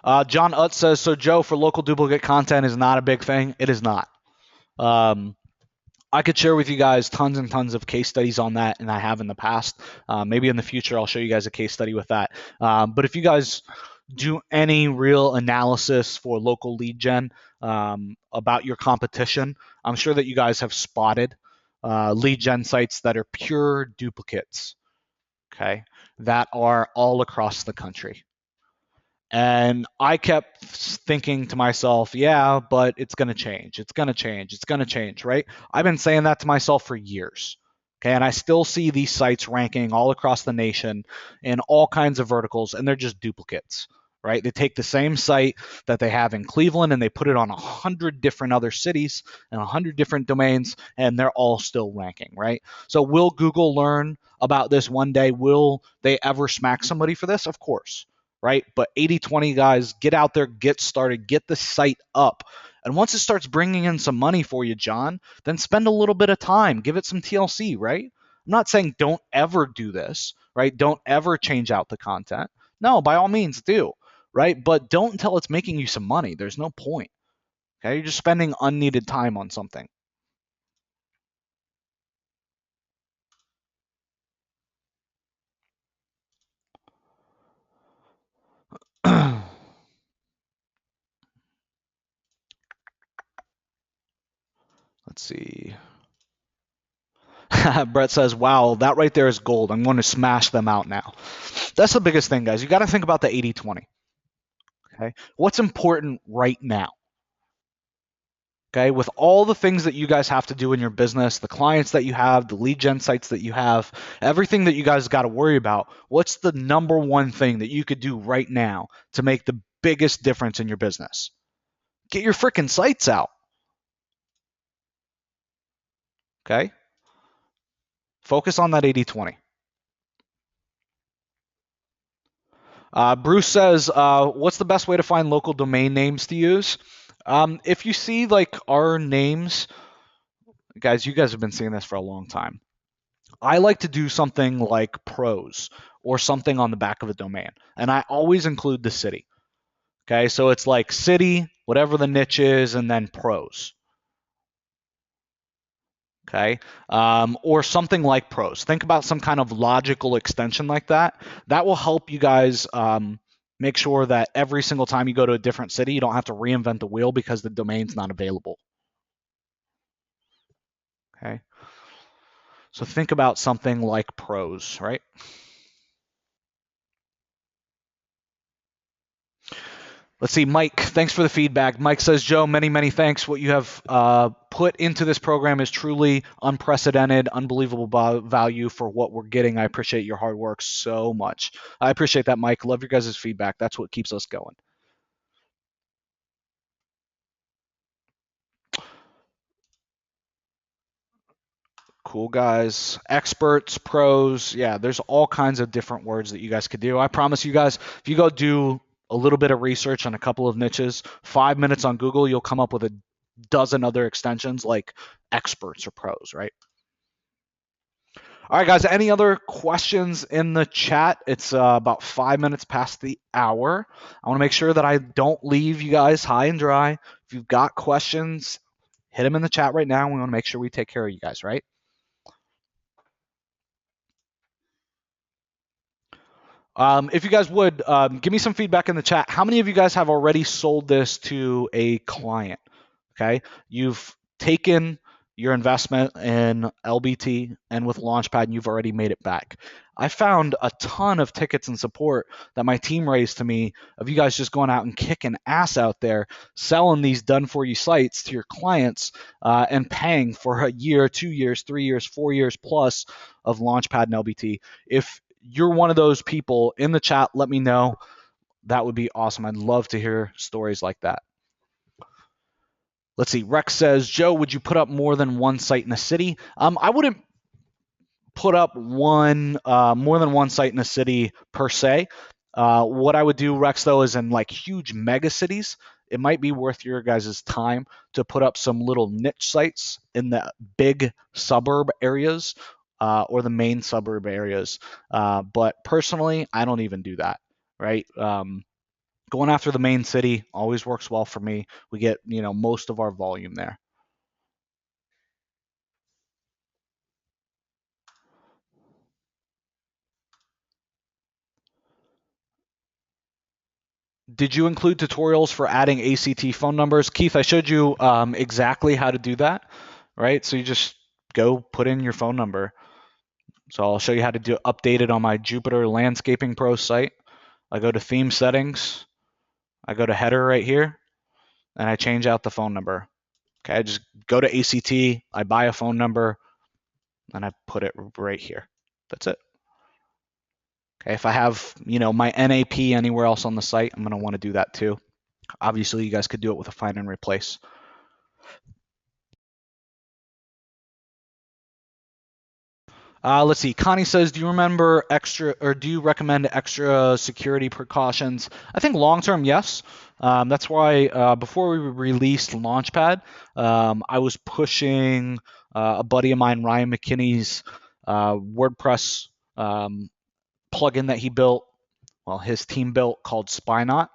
John Utz says, so Joe, for local duplicate content is not a big thing. It is not. I could share with you guys tons and tons of case studies on that, and I have in the past. Maybe in the future, I'll show you guys a case study with that. But if you guys do any real analysis for local lead gen about your competition, I'm sure that you guys have spotted lead gen sites that are pure duplicates, okay, that are all across the country. And I kept thinking to myself, yeah, but it's going to change. It's going to change. It's going to change, right? I've been saying that to myself for years. Okay. And I still see these sites ranking all across the nation in all kinds of verticals, and they're just duplicates, right? They take the same site that they have in Cleveland and they put it on 100 different other cities and 100 different domains, and they're all still ranking, right? So will Google learn about this one day? Will they ever smack somebody for this? Of course, right? But 80/20, guys, get out there, get started, get the site up. And once it starts bringing in some money for you, John, then spend a little bit of time, give it some TLC, right? I'm not saying don't ever do this, right? Don't ever change out the content. No, by all means do, right? But don't until it's making you some money. There's no point. Okay, you're just spending unneeded time on something. Let's see. Brett says, wow, that right there is gold. I'm going to smash them out now. That's the biggest thing, guys. You got to think about the 80/20. Okay. What's important right now? Okay. With all the things that you guys have to do in your business, the clients that you have, the lead gen sites that you have, everything that you guys got to worry about, what's the number one thing that you could do right now to make the biggest difference in your business? Get your freaking sites out. Okay. Focus on that 80/20. Bruce says, what's the best way to find local domain names to use? If you see like our names, guys, you guys have been seeing this for a long time. I like to do something like pros or something on the back of a domain, and I always include the city. Okay, so it's like city, whatever the niche is, and then pros. Okay, or something like pros. Think about some kind of logical extension like that. That will help you guys make sure that every single time you go to a different city, you don't have to reinvent the wheel because the domain's not available. Okay, so think about something like pros, right? Let's see, Mike, thanks for the feedback. Mike says, Joe, many, many thanks. What you have put into this program is truly unprecedented, unbelievable value for what we're getting. I appreciate your hard work so much. I appreciate that, Mike. Love your guys' feedback. That's what keeps us going. Cool, guys. Experts, pros. Yeah, there's all kinds of different words that you guys could do. I promise you guys, if you go do a little bit of research on a couple of niches, 5 minutes on Google, you'll come up with a dozen other extensions like experts or pros, right? All right, guys, any other questions in the chat? It's about 5 minutes past the hour. I want to make sure that I don't leave you guys high and dry. If you've got questions, hit them in the chat right now. We want to make sure we take care of you guys, right? If you guys would, give me some feedback in the chat. How many of you guys have already sold this to a client? Okay, you've taken your investment in LBT and with Launchpad, and you've already made it back. I found a ton of tickets and support that my team raised to me of you guys just going out and kicking ass out there, selling these done for you sites to your clients and paying for a year, 2 years, 3 years, 4 years plus of Launchpad and LBT. If you're one of those people in the chat, let me know. That would be awesome. I'd love to hear stories like that. Let's see. Rex says, Joe, would you put up more than one site in a city? I wouldn't put up more than one site in a city per se. What I would do, Rex, though, is in like huge mega cities, it might be worth your guys' time to put up some little niche sites in the big suburb areas or the main suburb areas. But personally, I don't even do that, right? Going after the main city always works well for me. We get, most of our volume there. Did you include tutorials for adding ACT phone numbers? Keith, I showed you exactly how to do that, right? So you just go put in your phone number. So I'll show you how to update it on my Jupyter Landscaping Pro site. I go to theme settings. I go to header right here, and I change out the phone number. Okay, I just go to ACT. I buy a phone number, and I put it right here. That's it. Okay, if I have, my NAP anywhere else on the site, I'm going to want to do that too. Obviously, you guys could do it with a find and replace. Let's see. Connie says, do you recommend extra security precautions? I think long term, yes. That's why before we released Launchpad, I was pushing a buddy of mine, Ryan McKinney's WordPress plugin that he built, his team built, called SpyKnot.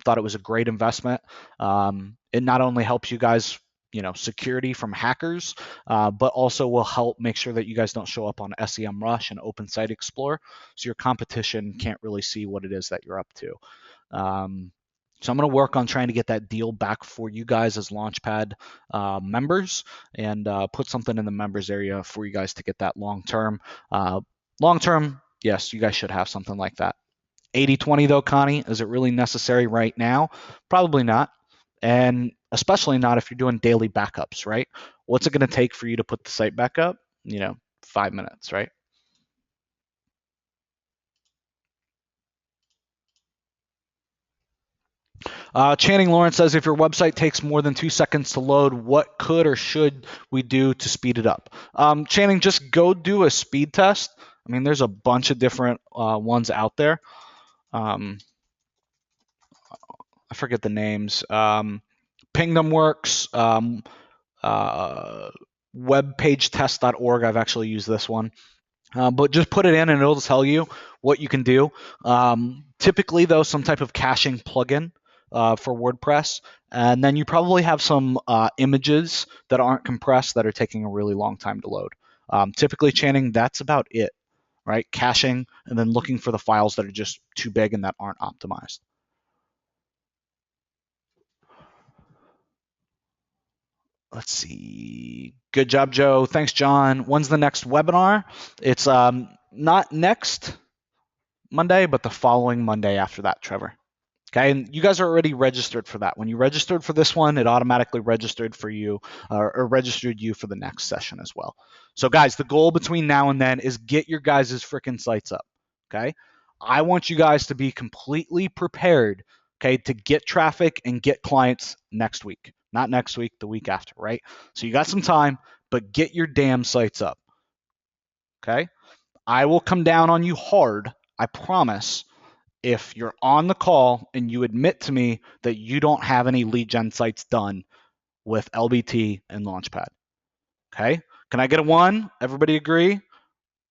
Thought it was a great investment. It not only helps you guys, security from hackers, but also will help make sure that you guys don't show up on SEMrush and Open Site Explorer, so your competition can't really see what it is that you're up to. So I'm going to work on trying to get that deal back for you guys as Launchpad members, and put something in the members area for you guys to get that long term. Long term, yes, you guys should have something like that. 80/20 though, Connie, is it really necessary right now? Probably not. And especially not if you're doing daily backups, right? What's it going to take for you to put the site back up? 5 minutes, right? Channing Lawrence says, if your website takes more than 2 seconds to load, what could or should we do to speed it up? Channing, just go do a speed test. I mean, there's a bunch of different ones out there. I forget the names. Pingdom Works, webpagetest.org. I've actually used this one. But just put it in and it'll tell you what you can do. Typically, though, some type of caching plugin for WordPress. And then you probably have some images that aren't compressed that are taking a really long time to load. Typically, Channing, that's about it, right? Caching and then looking for the files that are just too big and that aren't optimized. Let's see. Good job, Joe. Thanks, John. When's the next webinar? It's not next Monday, but the following Monday after that, Trevor. Okay, and you guys are already registered for that. When you registered for this one, it automatically registered for you or registered you for the next session as well. So, guys, the goal between now and then is get your guys' freaking sites up. Okay, I want you guys to be completely prepared. Okay, to get traffic and get clients next week, not next week, the week after, right? So you got some time, but get your damn sites up. Okay, I will come down on you hard. I promise if you're on the call and you admit to me that you don't have any lead gen sites done with LBT and Launchpad. Okay? Can I get a one? Everybody agree?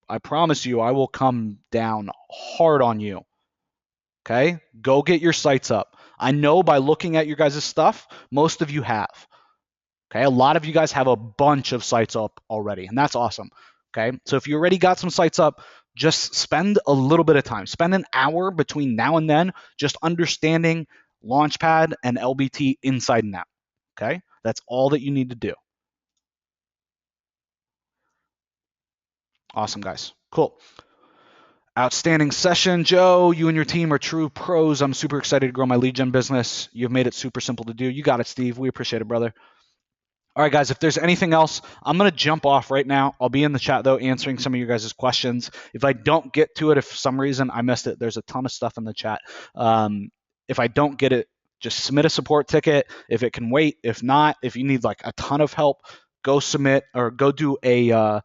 I promise you, I will come down hard on you. Okay? Go get your sites up. I know by looking at your guys' stuff, most of you have. Okay? A lot of you guys have a bunch of sites up already, and that's awesome. Okay? So if you already got some sites up, just spend a little bit of time. Spend an hour between now and then just understanding Launchpad and LBT inside and out. Okay? That's all that you need to do. Awesome, guys. Cool. Outstanding session, Joe. You and your team are true pros. I'm super excited to grow my lead gen business. You've made it super simple to do. You got it, Steve. We appreciate it, brother. All right, guys, if there's anything else, I'm going to jump off right now. I'll be in the chat, though, answering some of your guys' questions. If I don't get to it, if for some reason I missed it, there's a ton of stuff in the chat. If I don't get it, just submit a support ticket. If it can wait, if not, if you need like a ton of help, go submit or go do a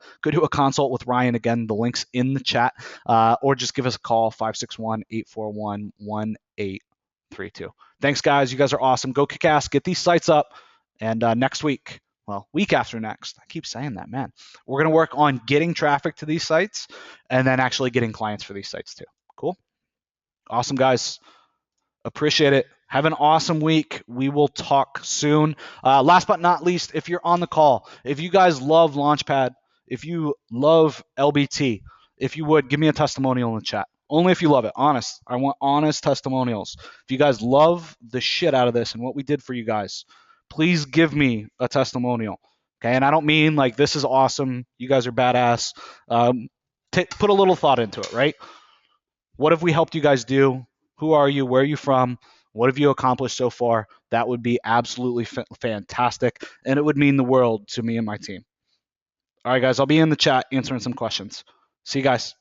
consult with Ryan. Again, the link's in the chat, or just give us a call, 561-841-1832. Thanks, guys. You guys are awesome. Go kick ass. Get these sites up. And next week, well, week after next, I keep saying that, man. We're going to work on getting traffic to these sites and then actually getting clients for these sites too. Cool? Awesome, guys. Appreciate it. Have an awesome week. We will talk soon. Last but not least, if you're on the call, if you guys love Launchpad, if you love LBT, if you would, give me a testimonial in the chat. Only if you love it. Honest. I want honest testimonials. If you guys love the shit out of this and what we did for you guys, please give me a testimonial. Okay. And I don't mean like this is awesome. You guys are badass. Put a little thought into it, right? What have we helped you guys do? Who are you? Where are you from? What have you accomplished so far? That would be absolutely fantastic. And it would mean the world to me and my team. All right, guys, I'll be in the chat answering some questions. See you guys.